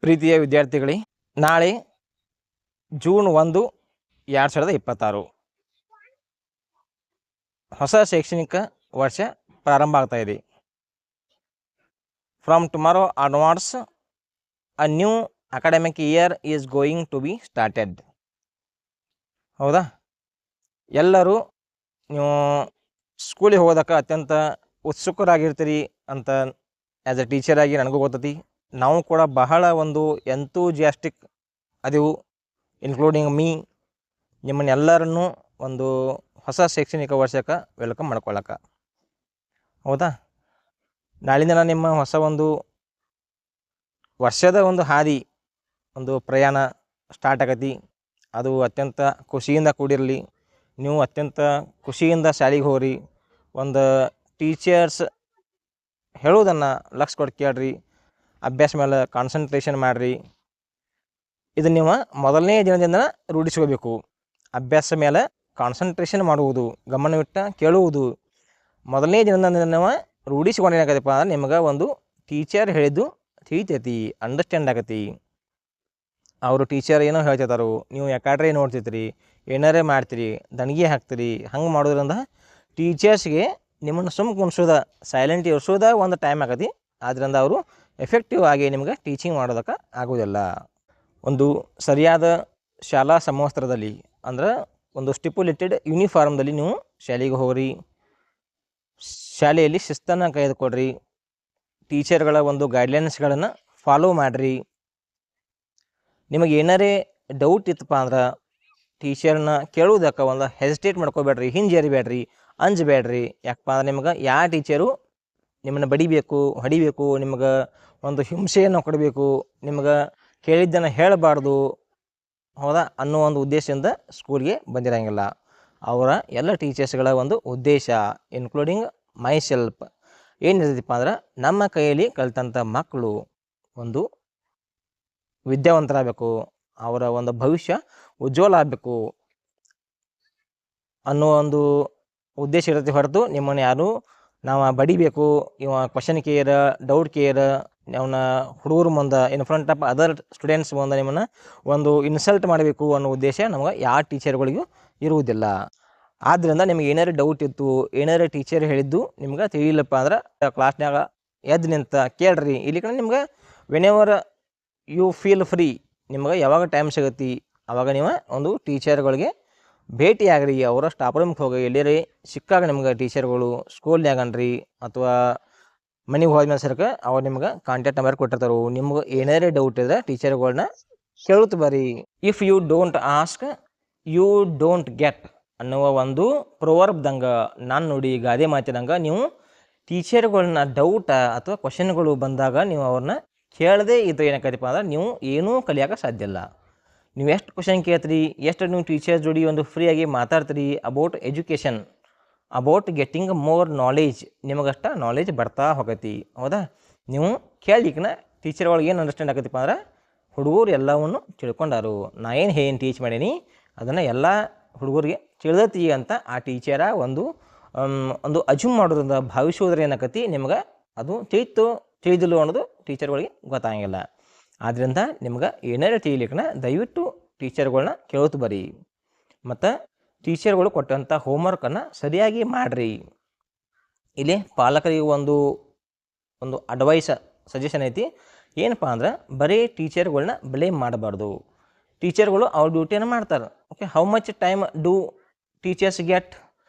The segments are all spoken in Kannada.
ಪ್ರೀತಿಯ ವಿದ್ಯಾರ್ಥಿಗಳೇ, ನಾಳೆ ಜೂನ್ 1, 2026 ಹೊಸ ಶೈಕ್ಷಣಿಕ ವರ್ಷ ಪ್ರಾರಂಭ ಆಗ್ತಾ ಇದೆ. From tomorrow onwards a new academic year is going to be started. ಹೌದಾ? ಎಲ್ಲರೂ ನೀವು ಸ್ಕೂಲಿಗೆ ಹೋಗೋದಕ್ಕೆ ಅತ್ಯಂತ ಉತ್ಸುಕರಾಗಿರ್ತೀರಿ ಅಂತ ಆ್ಯಸ್ ಎ ಟೀಚರ್ ಆಗಿ ನನಗೂ ಗೊತ್ತೈತಿ. ನಾವು ಕೂಡ ಬಹಳ ಒಂದು ಎಂತೂಜಿಯಾಸ್ಟಿಕ್ ಅದೆವು, ಇನ್ಕ್ಲೂಡಿಂಗ್ ಮೀ. ನಿಮ್ಮನ್ನೆಲ್ಲರನ್ನು ಒಂದು ಹೊಸ ಶೈಕ್ಷಣಿಕ ವರ್ಷಕ್ಕೆ ವೆಲ್ಕಮ್ ಮಾಡ್ಕೊಳ್ಳೋಕೆ. ಹೌದಾ? ನಾಳಿಂದ ನಾನು ನಿಮ್ಮ ಹೊಸ ಒಂದು ವರ್ಷದ ಒಂದು ಹಾದಿ, ಒಂದು ಪ್ರಯಾಣ ಸ್ಟಾರ್ಟ್ ಆಗತಿ. ಅದು ಅತ್ಯಂತ ಖುಷಿಯಿಂದ ಕೂಡಿರಲಿ. ನೀವು ಅತ್ಯಂತ ಖುಷಿಯಿಂದ ಶಾಲೆಗೆ ಹೋಗ್ರಿ. ಒಂದು ಟೀಚರ್ಸ್ ಹೇಳೋದನ್ನು ಲಕ್ಷ್ಯ ಕೊಟ್ಟು ಕೇಳ್ರಿ. ಅಭ್ಯಾಸ ಮೇಲೆ ಕಾನ್ಸಂಟ್ರೇಷನ್ ಮಾಡಿರಿ. ಇದು ನೀವು ಮೊದಲನೇ ದಿನದಿಂದ ರೂಢಿಸ್ಕೋಬೇಕು. ಅಭ್ಯಾಸ ಮೇಲೆ ಕಾನ್ಸಂಟ್ರೇಷನ್ ಮಾಡುವುದು, ಗಮನವಿಟ್ಟು ಕೇಳುವುದು ಮೊದಲನೇ ದಿನದಿಂದ ನೀವು ರೂಢಿಸ್ಕೊಂಡೇನಾಗತ್ತಪ್ಪ ಅಂದ್ರೆ ನಿಮಗೆ ಒಂದು ಟೀಚರ್ ಹೇಳಿದ್ದು ತಿಳಿತೈತಿ, ಅಂಡರ್ಸ್ಟ್ಯಾಂಡ್ ಆಗತಿ. ಅವರು ಟೀಚರ್ ಏನೋ ಹೇಳ್ತಿರ್ತಾರೋ, ನೀವು ಯಾಕಾಡ್ರೆ ನೋಡ್ತಿರ್ತೀರಿ, ಏನಾರೇ ಮಾಡ್ತೀರಿ, ದಣಿಗೆ ಹಾಕ್ತೀರಿ. ಹಂಗೆ ಮಾಡೋದ್ರಿಂದ ಟೀಚರ್ಸ್ಗೆ ನಿಮ್ಮನ್ನು ಸುಮ್ಮ ಕುಣಿಸೋದ, ಸೈಲೆಂಟ್ ಇರಿಸೋದ ಒಂದು ಟೈಮ್ ಆಗತಿ. ಆದ್ದರಿಂದ ಅವರು ಎಫೆಕ್ಟಿವ್ ಆಗಿ ನಿಮ್ಗೆ ಟೀಚಿಂಗ್ ಮಾಡೋದಕ್ಕೆ ಆಗೋದಿಲ್ಲ. ಒಂದು ಸರಿಯಾದ ಶಾಲಾ ಸಮವಸ್ತ್ರದಲ್ಲಿ, ಅಂದ್ರೆ ಒಂದು ಸ್ಟಿಪ್ಯುಲೇಟೆಡ್ ಯೂನಿಫಾರ್ಮ್ದಲ್ಲಿ ನೀವು ಶಾಲೆಗೆ ಹೋಗ್ರಿ. ಶಾಲೆಯಲ್ಲಿ ಶಿಸ್ತನ್ನು ಕಾಯ್ದುಕೊಡ್ರಿ. ಟೀಚರ್ಗಳ ಒಂದು ಗೈಡ್ಲೈನ್ಸ್ಗಳನ್ನು ಫಾಲೋ ಮಾಡಿರಿ. ನಿಮಗೆ ಏನಾರೇ ಡೌಟ್ ಇತ್ತಪ್ಪ ಅಂದ್ರೆ ಟೀಚರ್ನ ಕೇಳೋದಕ್ಕೆ ಒಂದು ಹೆಸಿಟೇಟ್ ಮಾಡ್ಕೋಬೇಡ್ರಿ, ಹಿಂಜರಿಬೇಡ್ರಿ, ಅಂಜಬೇಡ್ರಿ. ಯಾಕಪ್ಪ ಅಂದ್ರೆ ನಿಮ್ಗೆ ಯಾವ ಟೀಚರು ನಿಮ್ಮನ್ನು ಬಡಿಬೇಕು, ಹೊಡಿಬೇಕು, ನಿಮ್ಗೆ ಒಂದು ಹಿಂಸೆಯನ್ನು ಕೊಡಬೇಕು, ನಿಮ್ಗೆ ಕೇಳಿದ್ದನ್ನು ಹೇಳಬಾರ್ದು, ಹೌದಾ ಅನ್ನೋ ಒಂದು ಉದ್ದೇಶದಿಂದ ಸ್ಕೂಲ್ಗೆ ಬಂದಿರೋಂಗಿಲ್ಲ. ಅವರ ಎಲ್ಲ ಟೀಚರ್ಸ್ಗಳ ಒಂದು ಉದ್ದೇಶ, ಇನ್ಕ್ಲೂಡಿಂಗ್ ಮೈ ಸೆಲ್ಫ್, ಏನಿರ್ತೈತಿಪ್ಪ ಅಂದ್ರೆ ನಮ್ಮ ಕೈಯಲ್ಲಿ ಕಲಿತಂಥ ಮಕ್ಕಳು ಒಂದು ವಿದ್ಯಾವಂತರಾಗಬೇಕು, ಅವರ ಒಂದು ಭವಿಷ್ಯ ಉಜ್ವಲ ಆಗಬೇಕು ಅನ್ನೋ ಒಂದು ಉದ್ದೇಶ ಇರುತ್ತೆ. ಹೊರತು ನಿಮ್ಮನ್ನು ಯಾರು ನಾವು ಬಡಿಬೇಕು, ಇವ ಕ್ವಶನ್ ಕೇರ್, ಡೌಟ್ ಕೇರ್, ಅವನ ಹುಡುಗರು ಮುಂದೆ in front of other students ಮುಂದೆ ನಿಮ್ಮನ್ನು ಒಂದು ಇನ್ಸಲ್ಟ್ ಮಾಡಬೇಕು ಅನ್ನೋ ಉದ್ದೇಶ ನಮಗೆ ಯಾವ ಟೀಚರ್ಗಳಿಗೂ ಇರುವುದಿಲ್ಲ. ಆದ್ದರಿಂದ ನಿಮ್ಗೆ ಏನಾರು ಡೌಟ್ ಇತ್ತು, ಏನಾರು ಟೀಚರ್ ಹೇಳಿದ್ದು ನಿಮ್ಗೆ ತಿಳಿಲಿಲ್ಲಪ್ಪ ಅಂದ್ರೆ ಕ್ಲಾಸ್ನಾಗ ಎದ್ದು ನಿಂತ ಕೇಳ್ರಿ. ಇಲ್ಲಿ ಕಡೆ ನಿಮ್ಗೆ ವೆನೆವರ್ ಯು ಫೀಲ್ ಫ್ರೀ, ನಿಮ್ಗೆ ಯಾವಾಗ ಟೈಮ್ ಸಿಗತ್ತಿ ಆವಾಗ ನೀವು ಒಂದು ಟೀಚರ್ಗಳಿಗೆ ಭೇಟಿಯಾಗ್ರಿ. ಅವರ ಸ್ಟಾಫ್ ರೂಮ್ಗೆ ಹೋಗಿ ಎಲ್ಲೇ ಸಿಕ್ಕಾಗ ನಿಮ್ಗೆ ಟೀಚರ್ಗಳು ಸ್ಕೂಲ್ನಾಗನ್ರಿ ಅಥವಾ ಮನೆಗೆ ಹೋದ್ಮೇಲೆ ಸರ್ಕ ಅವ್ರು ನಿಮ್ಗೆ ಕಾಂಟ್ಯಾಕ್ಟ್ ನಂಬರ್ ಕೊಟ್ಟಿರ್ತಾರೆ. ನಿಮ್ಗೆ ಏನಾರೇ ಡೌಟ್ ಇದ್ರೆ ಟೀಚರ್ಗಳನ್ನ ಕೇಳುತ್ತ ಬರ್ರಿ. If you don't ask you don't get ಅನ್ನುವ ಒಂದು ಪ್ರೊವರ್ಬ್ದಂಗೆ, ನಾನು ನೋಡಿ ಗಾದೆ ಮಾತಿನಂಗೆ, ನೀವು ಟೀಚರ್ಗಳನ್ನ ಡೌಟ ಅಥವಾ ಕ್ವಶನ್ಗಳು ಬಂದಾಗ ನೀವು ಅವ್ರನ್ನ ಕೇಳದೆ ಇದ್ರೆ ಏನಾಕೈತಿಪ್ಪ ಅಂದ್ರೆ ನೀವು ಏನೂ ಕಲಿಯೋಕೆ ಸಾಧ್ಯ ಇಲ್ಲ. ನೀವು ಎಷ್ಟು ಕ್ವಶನ್ ಕೇಳ್ತೀರಿ, ಎಷ್ಟು ನೀವು ಟೀಚರ್ಸ್ ಜೋಡಿ ಒಂದು ಫ್ರೀಯಾಗಿ ಮಾತಾಡ್ತೀರಿ about education, about getting more knowledge, ನಿಮಗಷ್ಟ ನಾಲೇಜ್ ಬರ್ತಾ ಹೋಗತಿ. ಹೌದಾ? ನೀವು ಕೇಳಲಿಕ್ಕನ ಟೀಚರ್ಗಳಿಗೆ ಏನು ಅಂಡರ್ಸ್ಟ್ಯಾಂಡ್ ಆಗತ್ತಪ್ಪ ಅಂದ್ರೆ ಹುಡುಗರು ಎಲ್ಲವನ್ನು ತಿಳ್ಕೊಂಡಾರು, ನಾ ಏನು ಟೀಚ್ ಮಾಡೀನಿ ಅದನ್ನು ಎಲ್ಲ ಹುಡುಗರಿಗೆ ತಿಳಿದತಿ ಅಂತ ಆ ಟೀಚರ ಒಂದು ಅಜ್ಯೂಮ್ ಮಾಡೋದ್ರಿಂದ, ಭಾವಿಸೋದ್ರ ಏನಾಕತಿ ನಿಮ್ಗೆ ಅದು ತಿಳಿದಿಲ್ಲ ಅನ್ನೋದು ಟೀಚರ್ಗಳಿಗೆ ಗೊತ್ತಾಗಂಗಿಲ್ಲ. ಆದ್ದರಿಂದ ನಿಮ್ಗೆ ಏನಾರು ತಿಳಿಲಿಕ್ಕನ ದಯವಿಟ್ಟು ಟೀಚರ್ಗಳನ್ನ ಕೇಳ್ತು ಬರ್ರಿ. ಮತ್ತು ಟೀಚರ್ಗಳು ಕೊಟ್ಟಂಥ ಹೋಮ್ವರ್ಕನ್ನು ಸರಿಯಾಗಿ ಮಾಡಿರಿ. ಇಲ್ಲಿ ಪಾಲಕರಿಗೆ ಒಂದು ಅಡ್ವೈಸ್, ಸಜೆಷನ್ ಐತಿ. ಏನಪ್ಪ ಅಂದ್ರೆ ಬರೀ ಟೀಚರ್ಗಳನ್ನ ಬ್ಲೇಮ್ ಮಾಡಬಾರ್ದು. ಟೀಚರ್ಗಳು ಅವ್ರ ಡ್ಯೂಟಿಯನ್ನು ಮಾಡ್ತಾರೆ. Okay, how much time do teachers get?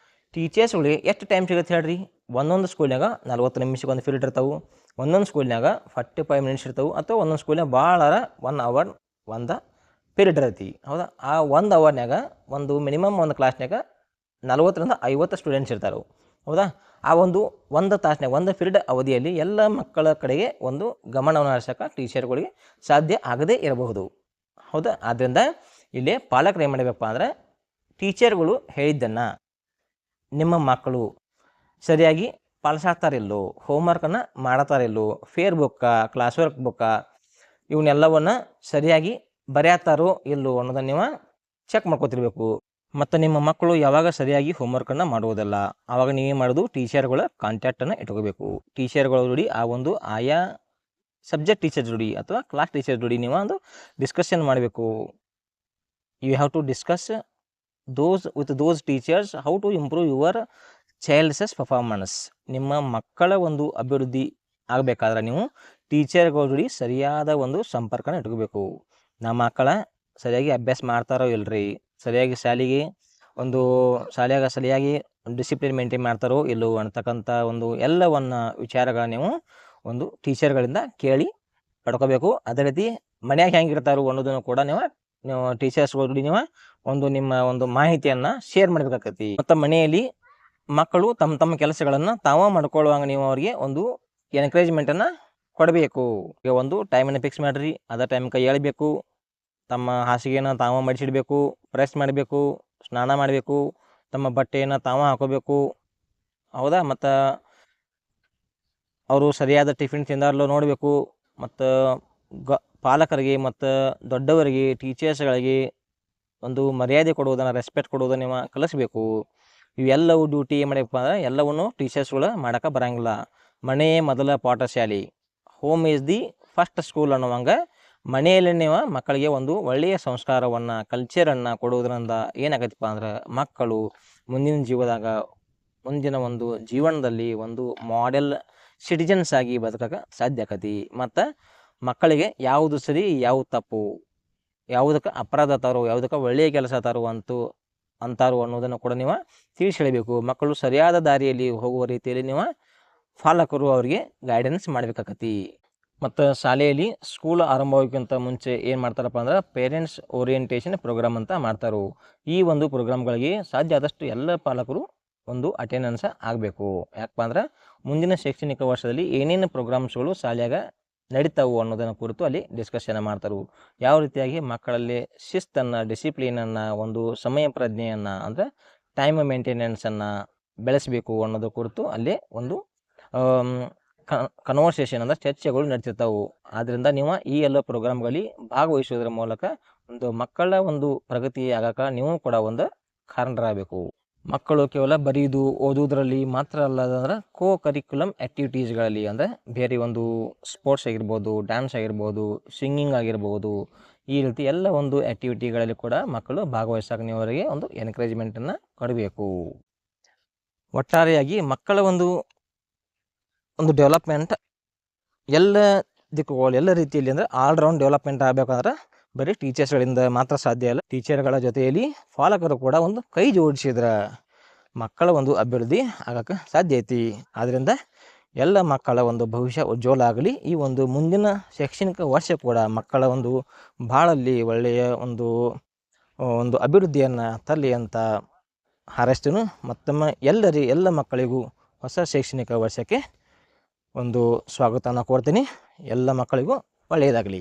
ಟೀಚರ್ಸ್ಗಳಿಗೆ ಎಷ್ಟು ಟೈಮ್ ಸಿಗುತ್ತೆ ಹೇಳ್ರಿ? ಒಂದೊಂದು ಸ್ಕೂಲ್ನಾಗ 40 ನಿಮಿಷಕ್ಕೆ ಒಂದು ಪೀರಿಯಡ್ ಇರ್ತಾವೆ, ಒಂದೊಂದು ಸ್ಕೂಲ್ನಾಗ 45 ಮಿನಿಟ್ಸ್ ಇರ್ತಾವೆ, ಅಥವಾ ಒಂದೊಂದು ಸ್ಕೂಲ್ನಾಗ ಭಾಳ 1 ಅವರ್ ಒಂದು ಪೀರಿಯಡ್ ಇರತ್ತೆ. ಹೌದಾ? ಆ 1 ಅವರ್ನಾಗ ಒಂದು ಮಿನಿಮಮ್ ಒಂದು ಕ್ಲಾಸ್ನಾಗ 40ರಿಂದ 50 ಸ್ಟೂಡೆಂಟ್ಸ್ ಇರ್ತಾರೆ. ಹೌದಾ? ಆ ಒಂದು ತಾಸಿನಾಗ, ಒಂದು ಪೀರಿಯಡ್ ಅವಧಿಯಲ್ಲಿ ಎಲ್ಲ ಮಕ್ಕಳ ಕಡೆಗೆ ಒಂದು ಗಮನವನ್ನು ಹರಿಸೋಕೆ ಟೀಚರ್ಗಳಿಗೆ ಸಾಧ್ಯ ಆಗದೇ ಇರಬಹುದು. ಹೌದಾ? ಆದ್ದರಿಂದ ಇಲ್ಲಿ ಪಾಲಕರು ಏನು ಮಾಡಬೇಕಪ್ಪ ಅಂದ್ರೆ ಟೀಚರ್ಗಳು ಹೇಳಿದ್ದನ್ನು ನಿಮ್ಮ ಮಕ್ಕಳು ಸರಿಯಾಗಿ ಪಾಲಿಸಾಗ್ತಾರಿಲ್ಲೋ, ಹೋಮ್ವರ್ಕನ್ನು ಮಾಡತ್ತಾರಿಲ್ಲೋ, ಫೇರ್ ಬುಕ್ಕ, ಕ್ಲಾಸ್ ವರ್ಕ್ ಬುಕ್ಕ ಇವನ್ನೆಲ್ಲವನ್ನು ಸರಿಯಾಗಿ ಬರೆಯತ್ತಾರೋ ಇಲ್ಲೋ ಅನ್ನೋದನ್ನು ನೀವು ಚೆಕ್ ಮಾಡ್ಕೊತಿರ್ಬೇಕು. ಮತ್ತು ನಿಮ್ಮ ಮಕ್ಕಳು ಯಾವಾಗ ಸರಿಯಾಗಿ ಹೋಮ್ವರ್ಕನ್ನು ಮಾಡುವುದಿಲ್ಲ ಆವಾಗ ನೀವೇನು ಮಾಡೋದು, ಟೀಚರ್ಗಳ ಕಾಂಟ್ಯಾಕ್ಟನ್ನು ಇಟ್ಕೋಬೇಕು. ಟೀಚರ್ಗಳ ಜೋಡಿ ಆ ಒಂದು ಆಯಾ ಸಬ್ಜೆಕ್ಟ್ ಟೀಚರ್ ಜೋಡಿ ಅಥವಾ ಕ್ಲಾಸ್ ಟೀಚರ್ ಜೋಡಿ ನೀವು ಒಂದು ಡಿಸ್ಕಷನ್ ಮಾಡಬೇಕು. You have to discuss those teachers how to improve your child's performance. ನಿಮ್ಮ ಮಕ್ಕಳ ಒಂದು ಅಭಿವೃದ್ಧಿ ಆಗಬೇಕಾದ್ರೆ ನೀವು ಟೀಚರ್ಗಳ ಜೋಡಿ ಸರಿಯಾದ ಒಂದು ಸಂಪರ್ಕನ ಇಟ್ಕೋಬೇಕು. ನಮ್ಮ ಮಕ್ಕಳ ಸರಿಯಾಗಿ ಅಭ್ಯಾಸ ಮಾಡ್ತಾರೋ ಇಲ್ರಿ, ಸರಿಯಾಗಿ ಶಾಲೆಗೆ ಒಂದು ಸರಿಯಾಗಿ ಡಿಸಿಪ್ಲಿನ್ ಮೇಂಟೈನ್ ಮಾಡ್ತಾರೋ ಇಲ್ಲೋ ಅಂತಕ್ಕಂಥ ಒಂದು ಎಲ್ಲವನ್ನ ವಿಚಾರಗಳ ನೀವು ಒಂದು ಟೀಚರ್ಗಳಿಂದ ಕೇಳಿ ಪಡ್ಕೋಬೇಕು. ಅದೇ ರೀತಿ ಮನ್ಯಾಗ ಹೆಂಗಿರ್ತಾರೋ ಅನ್ನೋದನ್ನು ಕೂಡ ನೀವು ಟೀಚರ್ಸ್ಗಳು ನೀವು ಒಂದು ನಿಮ್ಮ ಒಂದು ಮಾಹಿತಿಯನ್ನು ಶೇರ್ ಮಾಡಬೇಕಾಗತ್ತಿ. ಮತ್ತು ಮನೆಯಲ್ಲಿ ಮಕ್ಕಳು ತಮ್ಮ ಕೆಲಸಗಳನ್ನು ತಾವ ಮಾಡ್ಕೊಳ್ಳುವಾಗ ನೀವು ಅವರಿಗೆ ಒಂದು ಎನ್ಕರೇಜ್ಮೆಂಟನ್ನು ಕೊಡಬೇಕು. ಈಗ ಒಂದು ಟೈಮನ್ನು ಫಿಕ್ಸ್ ಮಾಡಿರಿ, ಅದೇ ಟೈಮ್ಗೆ ಹೇಳ್ಬೇಕು. ತಮ್ಮ ಹಾಸಿಗೆಯನ್ನು ತಾವ ಮಡಿಸಿಡಬೇಕು, ಪ್ರೆಸ್ ಮಾಡಬೇಕು, ಸ್ನಾನ ಮಾಡಬೇಕು, ತಮ್ಮ ಬಟ್ಟೆಯನ್ನು ತಾವ ಹಾಕೋಬೇಕು. ಹೌದಾ? ಮತ್ತು ಅವರು ಸರಿಯಾದ ಟಿಫಿನ್ ತಿಂದಾರಲ್ಲೋ ನೋಡಬೇಕು. ಮತ್ತು ಪಾಲಕರಿಗೆ ಮತ್ತು ದೊಡ್ಡವರಿಗೆ ಟೀಚರ್ಸ್ಗಳಿಗೆ ಒಂದು ಮರ್ಯಾದೆ ಕೊಡುವುದನ್ನು, ರೆಸ್ಪೆಕ್ಟ್ ಕೊಡುವುದನ್ನು ನೀವು ಕಲಿಸ್ಬೇಕು. ಇವೆಲ್ಲವೂ ಡ್ಯೂಟಿ ಏನು ಮಾಡಬೇಕಪ್ಪ ಅಂದ್ರೆ ಎಲ್ಲವನ್ನು ಟೀಚರ್ಸ್ಗಳು ಮಾಡೋಕೆ ಬರೋಂಗಿಲ್ಲ. ಮನೆಯೇ ಮೊದಲ ಪಾಠಶಾಲೆ, home is the first school ಅನ್ನುವಂಗೆ ಮನೆಯಲ್ಲಿ ನೀವು ಮಕ್ಕಳಿಗೆ ಒಂದು ಒಳ್ಳೆಯ ಸಂಸ್ಕಾರವನ್ನು, ಕಲ್ಚರನ್ನು ಕೊಡುವುದರಿಂದ ಏನಾಗತ್ತಪ್ಪ ಅಂದ್ರೆ ಮಕ್ಕಳು ಮುಂದಿನ ಒಂದು ಜೀವನದಲ್ಲಿ ಒಂದು ಮಾಡೆಲ್ ಸಿಟಿಜನ್ಸ್ ಆಗಿ ಬದುಕಕ್ಕೆ ಸಾಧ್ಯ ಆಕತಿ. ಮತ್ತು ಮಕ್ಕಳಿಗೆ ಯಾವುದು ಸರಿ, ಯಾವುದು ತಪ್ಪು, ಯಾವುದಕ್ಕೆ ಅಪರಾಧ ತಾರೋ, ಯಾವುದಕ್ಕೆ ಒಳ್ಳೆಯ ಕೆಲಸ ತಾರೋ ಅಂತಾರೋ ಅನ್ನೋದನ್ನು ಕೂಡ ನೀವು ತಿಳಿಸಿ ಹೇಳಬೇಕು. ಮಕ್ಕಳು ಸರಿಯಾದ ದಾರಿಯಲ್ಲಿ ಹೋಗುವ ರೀತಿಯಲ್ಲಿ ನೀವು ಪಾಲಕರು ಅವರಿಗೆ ಗೈಡೆನ್ಸ್ ಮಾಡಬೇಕಾಗತಿ. ಮತ್ತು ಶಾಲೆಯಲ್ಲಿ ಸ್ಕೂಲ್ ಆರಂಭಕ್ಕಿಂತ ಮುಂಚೆ ಏನು ಮಾಡ್ತಾರಪ್ಪ ಅಂದ್ರೆ ಪೇರೆಂಟ್ಸ್ ಓರಿಯೆಂಟೇಷನ್ ಪ್ರೋಗ್ರಾಮ್ ಅಂತ ಮಾಡ್ತಾರೆ. ಈ ಒಂದು ಪ್ರೋಗ್ರಾಮ್ಗಳಿಗೆ ಸಾಧ್ಯ ಆದಷ್ಟು ಎಲ್ಲ ಪಾಲಕರು ಒಂದು ಅಟೆಂಡೆನ್ಸ್ ಆಗಬೇಕು. ಯಾಕಪ್ಪ ಅಂದ್ರೆ ಮುಂದಿನ ಶೈಕ್ಷಣಿಕ ವರ್ಷದಲ್ಲಿ ಏನೇನು ಪ್ರೋಗ್ರಾಮ್ಸ್ಗಳು ಶಾಲೆಯಾಗ ನಡೀತಾವು ಅನ್ನೋದನ್ನು ಕುರಿತು ಅಲ್ಲಿ ಡಿಸ್ಕಷನ್ ಮಾಡ್ತಾರೆ. ಯಾವ ರೀತಿಯಾಗಿ ಮಕ್ಕಳಲ್ಲಿ ಶಿಸ್ತನ್ನು, ಡಿಸಿಪ್ಲಿನನ್ನು, ಒಂದು ಸಮಯ ಪ್ರಜ್ಞೆಯನ್ನು ಅಂದರೆ ಟೈಮ್ ಮೇಂಟೆನೆನ್ಸನ್ನು ಬೆಳೆಸಬೇಕು ಅನ್ನೋದು ಕುರಿತು ಅಲ್ಲಿ ಒಂದು ಕನ್ವರ್ಸೇಷನ್ ಅಂದರೆ ಚರ್ಚೆಗಳು ನಡೀತಿರ್ತಾವೆ. ಆದ್ದರಿಂದ ನೀವು ಈ ಎಲ್ಲ ಪ್ರೋಗ್ರಾಮ್ಗಳಲ್ಲಿ ಭಾಗವಹಿಸೋದ್ರ ಮೂಲಕ ಒಂದು ಮಕ್ಕಳ ಒಂದು ಪ್ರಗತಿ ಆಗಕ್ಕೆ ನೀವು ಕೂಡ ಒಂದು ಕಾರಣರಾಗಬೇಕು. ಮಕ್ಕಳು ಕೇವಲ ಬರೆಯುವುದು ಓದುವುದರಲ್ಲಿ ಮಾತ್ರ ಅಲ್ಲದಂದ್ರೆ ಕರಿಕ್ಯುಲಮ್ ಆ್ಯಕ್ಟಿವಿಟೀಸ್ಗಳಲ್ಲಿ ಅಂದರೆ ಬೇರೆ ಒಂದು ಸ್ಪೋರ್ಟ್ಸ್ ಆಗಿರ್ಬೋದು, ಡ್ಯಾನ್ಸ್ ಆಗಿರ್ಬೋದು, ಸಿಂಗಿಂಗ್ ಆಗಿರ್ಬೋದು, ಈ ರೀತಿ ಎಲ್ಲ ಒಂದು ಆ್ಯಕ್ಟಿವಿಟಿಗಳಲ್ಲಿ ಕೂಡ ಮಕ್ಕಳು ಭಾಗವಹಿಸೋಕೆ ನೀವು ಅವರಿಗೆ ಒಂದು ಎನ್ಕರೇಜ್ಮೆಂಟನ್ನು ಕೊಡಬೇಕು. ಒಟ್ಟಾರೆಯಾಗಿ ಮಕ್ಕಳ ಒಂದು ಡೆವಲಪ್ಮೆಂಟ್ ಎಲ್ಲ ದಿಕ್ಕುಗಳು, ಎಲ್ಲ ರೀತಿಯಲ್ಲಿ ಅಂದರೆ ಆಲ್ರೌಂಡ್ ಡೆವಲಪ್ಮೆಂಟ್ ಆಗಬೇಕಂದ್ರೆ ಬರೀ ಟೀಚರ್ಸ್ಗಳಿಂದ ಮಾತ್ರ ಸಾಧ್ಯ ಇಲ್ಲ. ಟೀಚರ್ಗಳ ಜೊತೆಯಲ್ಲಿ ಪಾಲಕರು ಕೂಡ ಒಂದು ಕೈ ಜೋಡಿಸಿದ್ರೆ ಮಕ್ಕಳ ಒಂದು ಅಭಿವೃದ್ಧಿ ಆಗಕ್ಕೆ ಸಾಧ್ಯ ಐತಿ. ಆದ್ದರಿಂದ ಎಲ್ಲ ಮಕ್ಕಳ ಒಂದು ಭವಿಷ್ಯ ಉಜ್ವಲ ಆಗಲಿ. ಈ ಒಂದು ಮುಂದಿನ ಶೈಕ್ಷಣಿಕ ವರ್ಷ ಕೂಡ ಮಕ್ಕಳ ಒಂದು ಬಾಳಲ್ಲಿ ಒಳ್ಳೆಯ ಒಂದು ಅಭಿವೃದ್ಧಿಯನ್ನು ತರಲಿ ಅಂತ ಹಾರೈಸ್ತೀನಿ. ಮತ್ತೊಮ್ಮೆ ಎಲ್ಲ ಮಕ್ಕಳಿಗೂ ಹೊಸ ಶೈಕ್ಷಣಿಕ ವರ್ಷಕ್ಕೆ ಒಂದು ಸ್ವಾಗತನ ಕೊಡ್ತೀನಿ. ಎಲ್ಲ ಮಕ್ಕಳಿಗೂ ಒಳ್ಳೆಯದಾಗಲಿ.